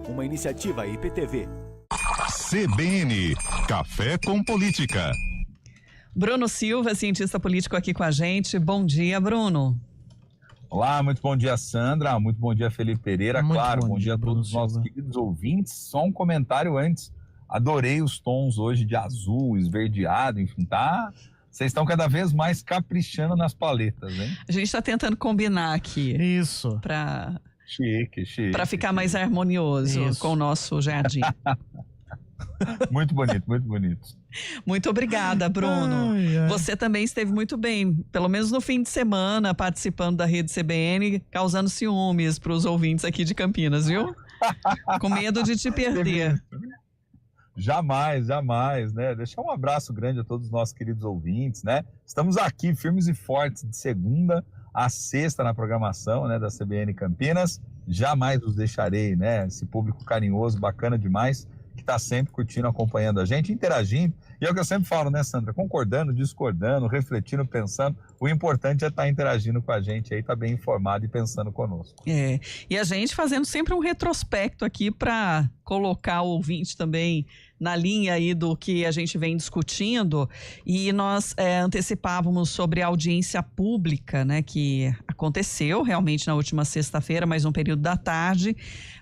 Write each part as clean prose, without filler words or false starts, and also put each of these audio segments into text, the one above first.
uma iniciativa IPTV. CBN, Café com Política. Bruno Silva, cientista político aqui com a gente. Bom dia, Bruno. Olá, muito bom dia, Sandra, muito bom dia, Felipe Pereira, muito claro, bom dia a todos os nossos queridos ouvintes. Só um comentário antes, adorei os tons hoje de azul, esverdeado, enfim, tá? Vocês estão cada vez mais caprichando nas paletas, hein? A gente está tentando combinar aqui. Isso. Chique. Para ficar mais harmonioso com o nosso jardim. Muito bonito, muito bonito. Muito obrigada, Bruno. Ai. Você também esteve muito bem, pelo menos no fim de semana, participando da Rede CBN, causando ciúmes para os ouvintes aqui de Campinas, viu? Com medo de te perder. Jamais, né? Deixar um abraço grande a todos os nossos queridos ouvintes, né? Estamos aqui firmes e fortes de segunda a sexta na programação, né, da CBN Campinas. Jamais os deixarei, né? Esse público carinhoso, bacana demais, que está sempre curtindo, acompanhando a gente, interagindo. E é o que eu sempre falo, né, Sandra? Concordando, discordando, refletindo, pensando. O importante é estar interagindo com a gente aí, estar bem informado e pensando conosco. E a gente fazendo sempre um retrospecto aqui para colocar o ouvinte também na linha aí do que a gente vem discutindo. E nós antecipávamos sobre a audiência pública, né, que aconteceu realmente na última sexta-feira, mais um período da tarde,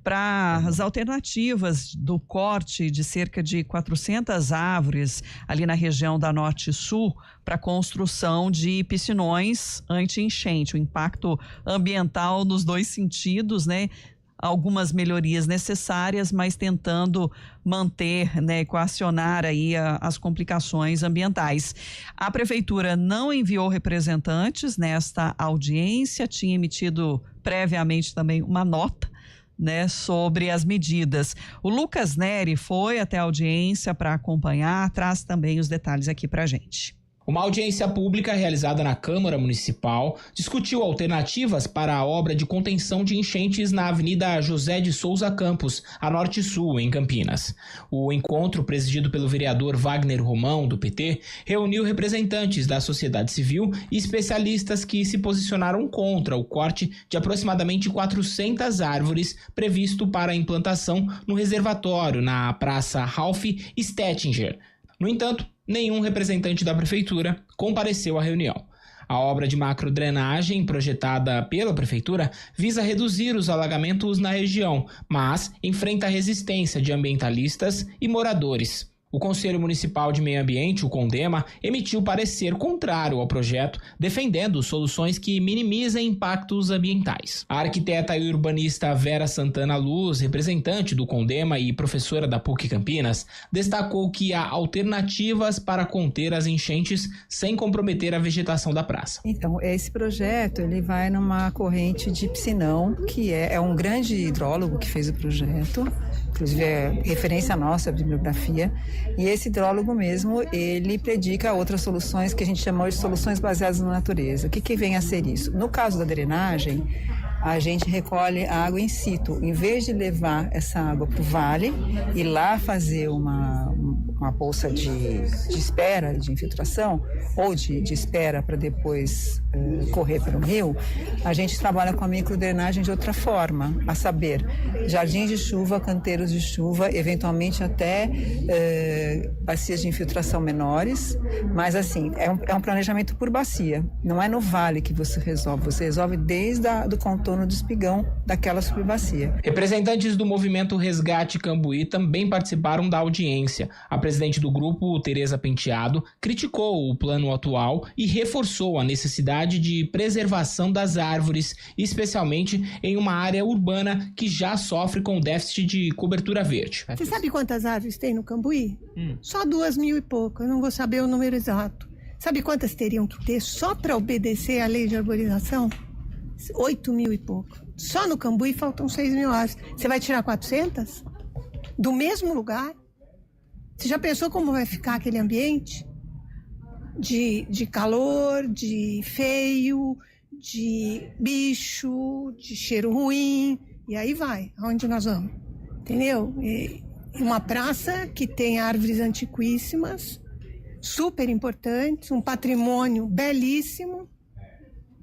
para as alternativas do corte de cerca de 400 árvores ali na região da Norte e Sul para construção de piscinões anti-enchente, o impacto ambiental nos dois sentidos, né? Algumas melhorias necessárias, mas tentando manter, né, equacionar aí as complicações ambientais. A prefeitura não enviou representantes nesta audiência, tinha emitido previamente também uma nota, né, sobre as medidas. O Lucas Neri foi até a audiência para acompanhar, traz também os detalhes aqui para a gente. Uma audiência pública realizada na Câmara Municipal discutiu alternativas para a obra de contenção de enchentes na Avenida José de Souza Campos, a Norte e Sul, em Campinas. O encontro, presidido pelo vereador Wagner Romão, do PT, reuniu representantes da sociedade civil e especialistas que se posicionaram contra o corte de aproximadamente 400 árvores previsto para a implantação no reservatório na Praça Ralph Stettinger. No entanto, nenhum representante da prefeitura compareceu à reunião. A obra de macrodrenagem projetada pela prefeitura visa reduzir os alagamentos na região, mas enfrenta resistência de ambientalistas e moradores. O Conselho Municipal de Meio Ambiente, o CONDEMA, emitiu parecer contrário ao projeto, defendendo soluções que minimizem impactos ambientais. A arquiteta e urbanista Vera Santana Luz, representante do CONDEMA e professora da PUC Campinas, destacou que há alternativas para conter as enchentes sem comprometer a vegetação da praça. Então, esse projeto ele vai numa corrente de piscinão, que é um grande hidrólogo que fez o projeto, inclusive é referência nossa, a bibliografia. E esse hidrólogo mesmo, ele predica outras soluções que a gente chama de soluções baseadas na natureza. O que vem a ser isso? No caso da drenagem, a gente recolhe a água in situ. Em vez de levar essa água para o vale e lá fazer uma bolsa de espera, de infiltração, ou de espera para depois correr para o rio, a gente trabalha com a microdrenagem de outra forma, a saber, jardins de chuva, canteiros de chuva, eventualmente até bacias de infiltração menores, mas assim, é um planejamento por bacia, não é no vale que você resolve desde do contorno do espigão daquela subbacia. Representantes do movimento Resgate Cambuí também participaram da audiência. A presidente do grupo, Tereza Penteado, criticou o plano atual e reforçou a necessidade de preservação das árvores, especialmente em uma área urbana que já sofre com déficit de cobertura verde. Você sabe quantas árvores tem no Cambuí? Só 2.000 e pouco, eu não vou saber o número exato. Sabe quantas teriam que ter só para obedecer à lei de arborização? 8.000 e pouco. Só no Cambuí faltam 6.000 árvores. Você vai tirar 400? Do mesmo lugar? Você já pensou como vai ficar aquele ambiente? De calor, de feio, de bicho, de cheiro ruim, e aí vai, aonde nós vamos? Entendeu? E uma praça que tem árvores antiquíssimas, super importantes, um patrimônio belíssimo,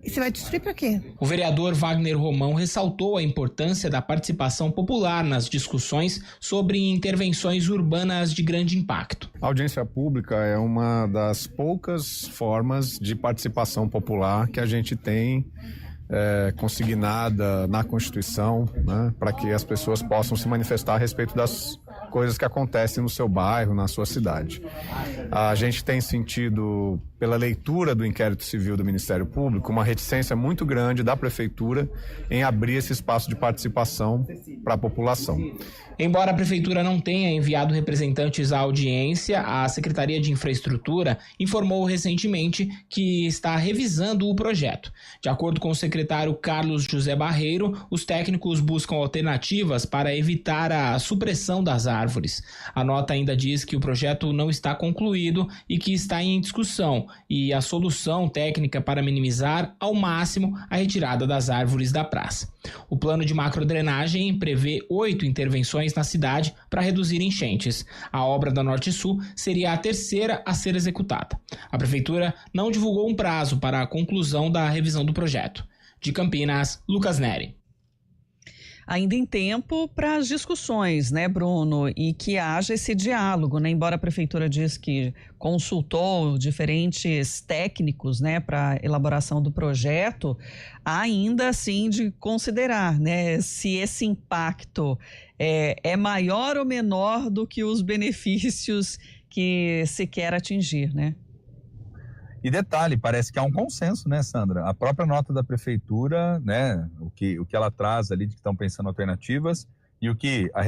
E você vai destruir para quê? O vereador Wagner Romão ressaltou a importância da participação popular nas discussões sobre intervenções urbanas de grande impacto. A audiência pública é uma das poucas formas de participação popular que a gente tem consignada na Constituição, né, para que as pessoas possam se manifestar a respeito das coisas que acontecem no seu bairro, na sua cidade. A gente tem sentido, pela leitura do inquérito civil do Ministério Público, uma reticência muito grande da Prefeitura em abrir esse espaço de participação para a população. Embora a Prefeitura não tenha enviado representantes à audiência, a Secretaria de Infraestrutura informou recentemente que está revisando o projeto. De acordo com o secretário Carlos José Barreiro, os técnicos buscam alternativas para evitar a supressão das árvores. A nota ainda diz que o projeto não está concluído e que está em discussão, e a solução técnica para minimizar ao máximo a retirada das árvores da praça. O plano de macrodrenagem prevê 8 intervenções na cidade para reduzir enchentes. A obra da Norte Sul seria a terceira a ser executada. A Prefeitura não divulgou um prazo para a conclusão da revisão do projeto. De Campinas, Lucas Neri. Ainda em tempo para as discussões, né, Bruno? E que haja esse diálogo, né? Embora a Prefeitura diz que consultou diferentes técnicos, né, para a elaboração do projeto, ainda assim de considerar, né, se esse impacto é maior ou menor do que os benefícios que se quer atingir, né? E detalhe, parece que há um consenso, né, Sandra? A própria nota da Prefeitura, né, o que ela traz ali de que estão pensando alternativas e o que a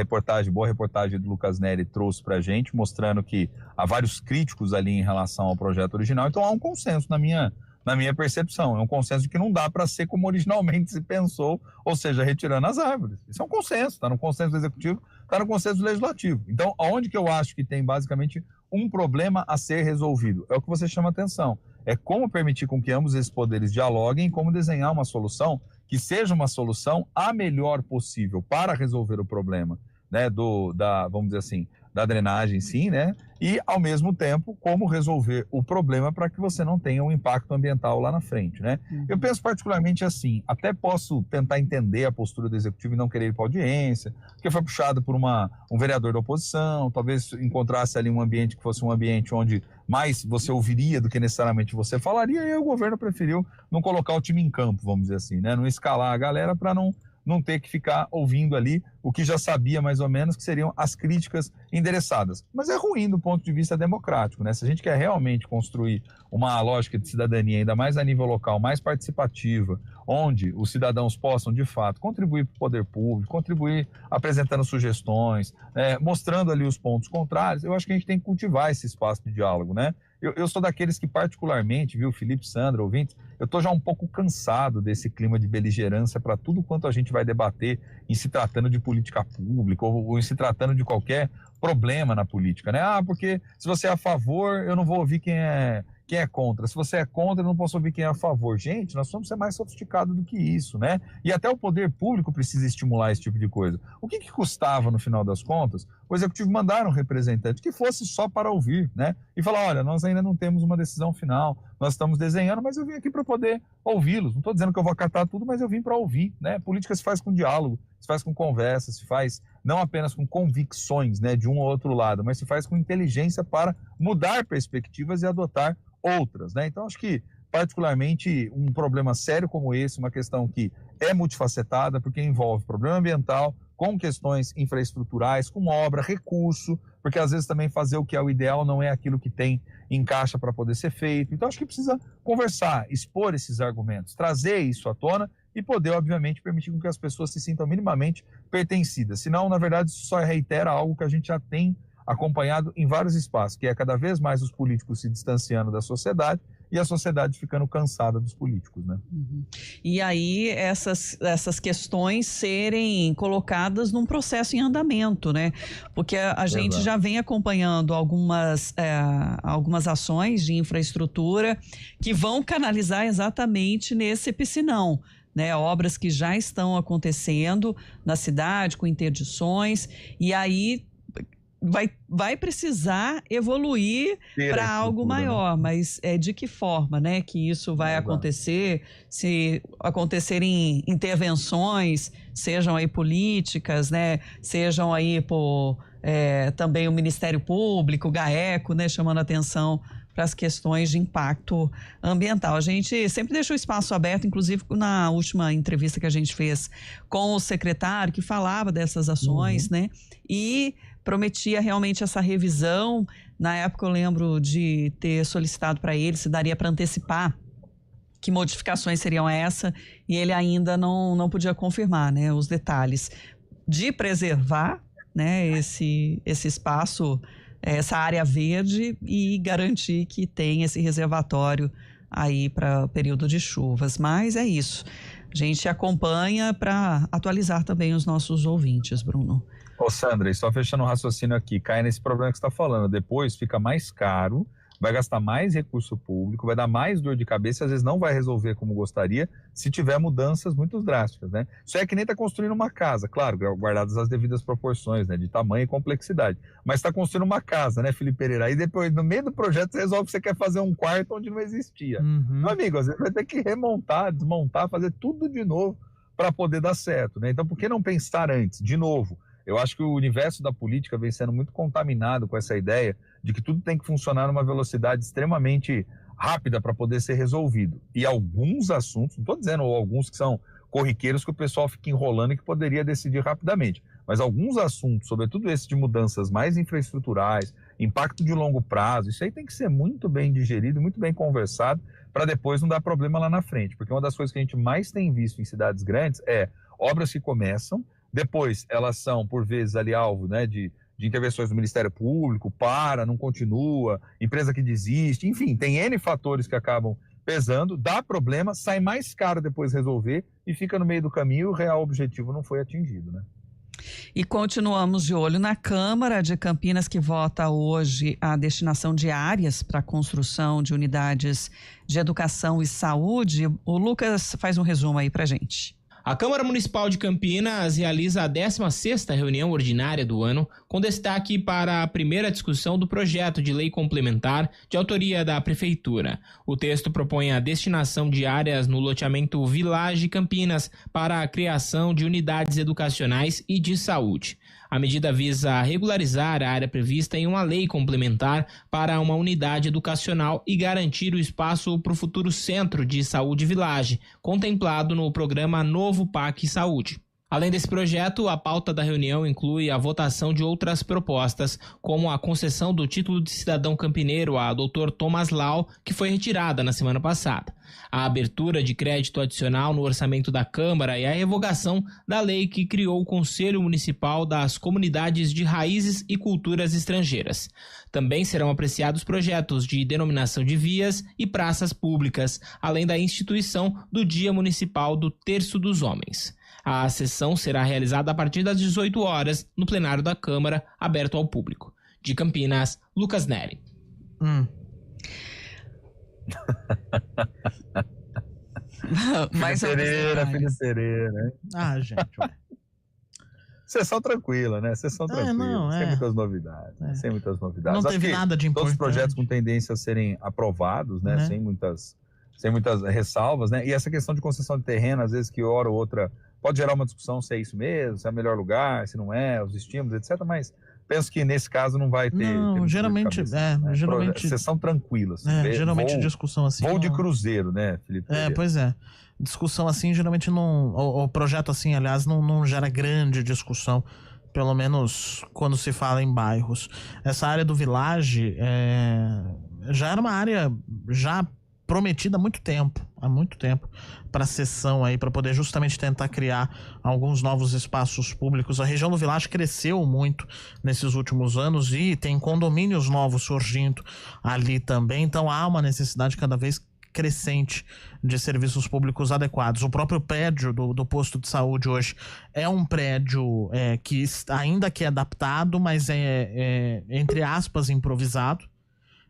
boa reportagem do Lucas Neri trouxe para a gente, mostrando que há vários críticos ali em relação ao projeto original. Então há um consenso na minha percepção. É um consenso de que não dá para ser como originalmente se pensou, ou seja, retirando as árvores. Isso é um consenso, está no consenso do Executivo, está no consenso do Legislativo. Então, aonde que eu acho que tem basicamente um problema a ser resolvido? É o que você chama atenção. É como permitir com que ambos esses poderes dialoguem, como desenhar uma solução que seja uma solução a melhor possível para resolver o problema, né, vamos dizer assim, da drenagem, sim, né? E, ao mesmo tempo, como resolver o problema para que você não tenha um impacto ambiental lá na frente, né? Eu penso particularmente assim, até posso tentar entender a postura do Executivo e não querer ir para a audiência, porque foi puxado por um vereador da oposição, talvez encontrasse ali um ambiente que fosse um ambiente onde mais você ouviria do que necessariamente você falaria, e aí o governo preferiu não colocar o time em campo, vamos dizer assim, né? Não escalar a galera para não ter que ficar ouvindo ali o que já sabia mais ou menos que seriam as críticas endereçadas. Mas é ruim do ponto de vista democrático, né? Se a gente quer realmente construir uma lógica de cidadania, ainda mais a nível local, mais participativa, onde os cidadãos possam, de fato, contribuir para o poder público, contribuir apresentando sugestões, mostrando ali os pontos contrários, eu acho que a gente tem que cultivar esse espaço de diálogo, né? Eu sou daqueles que particularmente, viu, Felipe, Sandra, ouvintes, eu estou já um pouco cansado desse clima de beligerância para tudo quanto a gente vai debater em se tratando de política pública ou em se tratando de qualquer problema na política, né? Porque se você é a favor, eu não vou ouvir quem é contra. Se você é contra, eu não posso ouvir quem é a favor. Gente, nós vamos ser mais sofisticados do que isso, né? E até o poder público precisa estimular esse tipo de coisa. O que custava, no final das contas, o Executivo mandar um representante que fosse só para ouvir, né? E falar, olha, nós ainda não temos uma decisão final, nós estamos desenhando, mas eu vim aqui para poder ouvi-los. Não estou dizendo que eu vou acatar tudo, mas eu vim para ouvir, né? Política se faz com diálogo, se faz com conversa, se faz não apenas com convicções, né, de um ou outro lado, mas se faz com inteligência para mudar perspectivas e adotar outras, né? Então, acho que, particularmente, um problema sério como esse, uma questão que é multifacetada, porque envolve problema ambiental, com questões infraestruturais, com obra, recurso, porque às vezes também fazer o que é o ideal não é aquilo que tem em caixa para poder ser feito. Então, acho que precisa conversar, expor esses argumentos, trazer isso à tona e poder, obviamente, permitir com que as pessoas se sintam minimamente pertencidas. Senão, na verdade, isso só reitera algo que a gente já tem acompanhado em vários espaços, que é cada vez mais os políticos se distanciando da sociedade e a sociedade ficando cansada dos políticos, né? E aí essas questões serem colocadas num processo em andamento, né? Porque a gente já vem acompanhando algumas ações de infraestrutura que vão canalizar exatamente nesse piscinão, né? Obras que já estão acontecendo na cidade com interdições, e aí vai precisar evoluir para algo maior, né? Mas de que forma, né, que isso vai acontecer? Se acontecerem intervenções, sejam aí políticas, né, sejam aí por também o Ministério Público, o GAECO, né, chamando atenção para as questões de impacto ambiental. A gente sempre deixa o espaço aberto, inclusive na última entrevista que a gente fez com o secretário, que falava dessas ações, né? E prometia realmente essa revisão. Na época eu lembro de ter solicitado para ele se daria para antecipar que modificações seriam essa, e ele ainda não podia confirmar, né, os detalhes. De preservar, né, esse espaço, essa área verde, e garantir que tem esse reservatório aí para período de chuvas. Mas é isso. A gente acompanha para atualizar também os nossos ouvintes, Bruno. Ô Sandra, e só fechando o raciocínio aqui, cai nesse problema que você está falando. Depois fica mais caro, vai gastar mais recurso público, vai dar mais dor de cabeça, às vezes não vai resolver como gostaria, se tiver mudanças muito drásticas, né? Isso é que nem está construindo uma casa, claro, guardadas as devidas proporções, né, de tamanho e complexidade. Mas está construindo uma casa, né, Felipe Pereira? Aí depois, no meio do projeto, você resolve que você quer fazer um quarto onde não existia. Meu amigo, às vezes vai ter que remontar, desmontar, fazer tudo de novo para poder dar certo, né? Então, por que não pensar antes? De novo, eu acho que o universo da política vem sendo muito contaminado com essa ideia de que tudo tem que funcionar numa velocidade extremamente rápida para poder ser resolvido. E alguns assuntos, não estou dizendo alguns que são corriqueiros que o pessoal fica enrolando e que poderia decidir rapidamente, mas alguns assuntos, sobretudo esse de mudanças mais infraestruturais, impacto de longo prazo, isso aí tem que ser muito bem digerido, muito bem conversado, para depois não dar problema lá na frente. Porque uma das coisas que a gente mais tem visto em cidades grandes é obras que começam, depois elas são, por vezes, ali alvo, né, de intervenções do Ministério Público, não continua, empresa que desiste, enfim, tem N fatores que acabam pesando, dá problema, sai mais caro depois resolver e fica no meio do caminho e o real objetivo não foi atingido, né? E continuamos de olho na Câmara de Campinas, que vota hoje a destinação de áreas para a construção de unidades de educação e saúde. O Lucas faz um resumo aí para gente. A Câmara Municipal de Campinas realiza a 16ª reunião ordinária do ano, com destaque para a primeira discussão do projeto de lei complementar de autoria da Prefeitura. O texto propõe a destinação de áreas no loteamento Village Campinas para a criação de unidades educacionais e de saúde. A medida visa regularizar a área prevista em uma lei complementar para uma unidade educacional e garantir o espaço para o futuro Centro de Saúde Village, contemplado no programa Novo PAC Saúde. Além desse projeto, a pauta da reunião inclui a votação de outras propostas, como a concessão do título de cidadão campineiro a Dr. Thomas Lau, que foi retirada na semana passada, a abertura de crédito adicional no orçamento da Câmara e a revogação da lei que criou o Conselho Municipal das Comunidades de Raízes e Culturas Estrangeiras. Também serão apreciados projetos de denominação de vias e praças públicas, além da instituição do Dia Municipal do Terço dos Homens. A sessão será realizada a partir das 18 horas no plenário da Câmara, aberto ao público. De Campinas, Lucas Neri. Felipe Pereira. Gente, ué. Sessão tranquila, né? Sessão tranquila, sem muitas novidades. Sem muitas novidades. Não teve nada de importante. Todos os projetos com tendência a serem aprovados, né? Sem muitas ressalvas, né? E essa questão de concessão de terreno, às vezes que hora ou outra pode gerar uma discussão se é isso mesmo, se é o melhor lugar, se não é, os estímulos, etc. Mas penso que nesse caso não vai ter. Não, geralmente, geralmente. Sessão tranquila. Geralmente discussão assim. Voo de cruzeiro, né, Felipe? Pois é. Discussão assim, geralmente não. O projeto assim, aliás, não gera grande discussão. Pelo menos quando se fala em bairros. Essa área do Village já era uma área já prometida há muito tempo para a sessão aí, para poder justamente tentar criar alguns novos espaços públicos. A região do Village cresceu muito nesses últimos anos e tem condomínios novos surgindo ali também, então há uma necessidade cada vez crescente de serviços públicos adequados. O próprio prédio do posto de saúde hoje é um prédio que ainda que é adaptado, mas é entre aspas improvisado,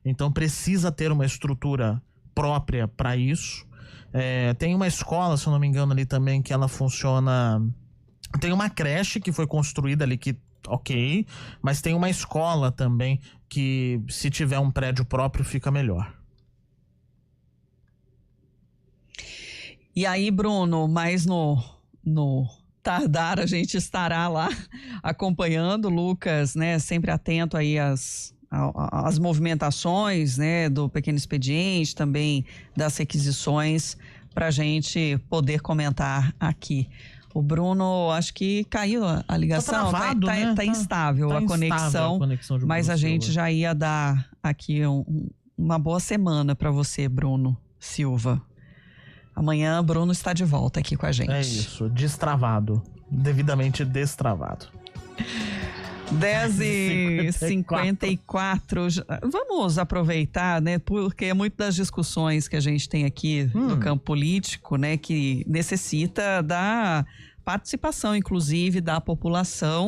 então precisa ter uma estrutura própria para isso. Tem uma escola, se eu não me engano, ali também, que ela funciona Tem uma creche que foi construída ali que, ok, mas tem uma escola também que, se tiver um prédio próprio, fica melhor. E aí, Bruno, mais no tardar a gente estará lá acompanhando, Lucas, né, sempre atento aí às movimentações, né, do pequeno expediente, também das requisições, para a gente poder comentar aqui. O Bruno, acho que caiu a ligação, tá travado, né? Tá instável tá a conexão, de mas Bruno a gente Silva. já ia dar aqui uma boa semana para você, Bruno Silva. Amanhã, Bruno está de volta aqui com a gente. É isso, destravado, devidamente destravado. 10h54. Vamos aproveitar, né? Porque muitas das discussões que a gente tem aqui no campo político, né, que necessita da participação, inclusive, da população.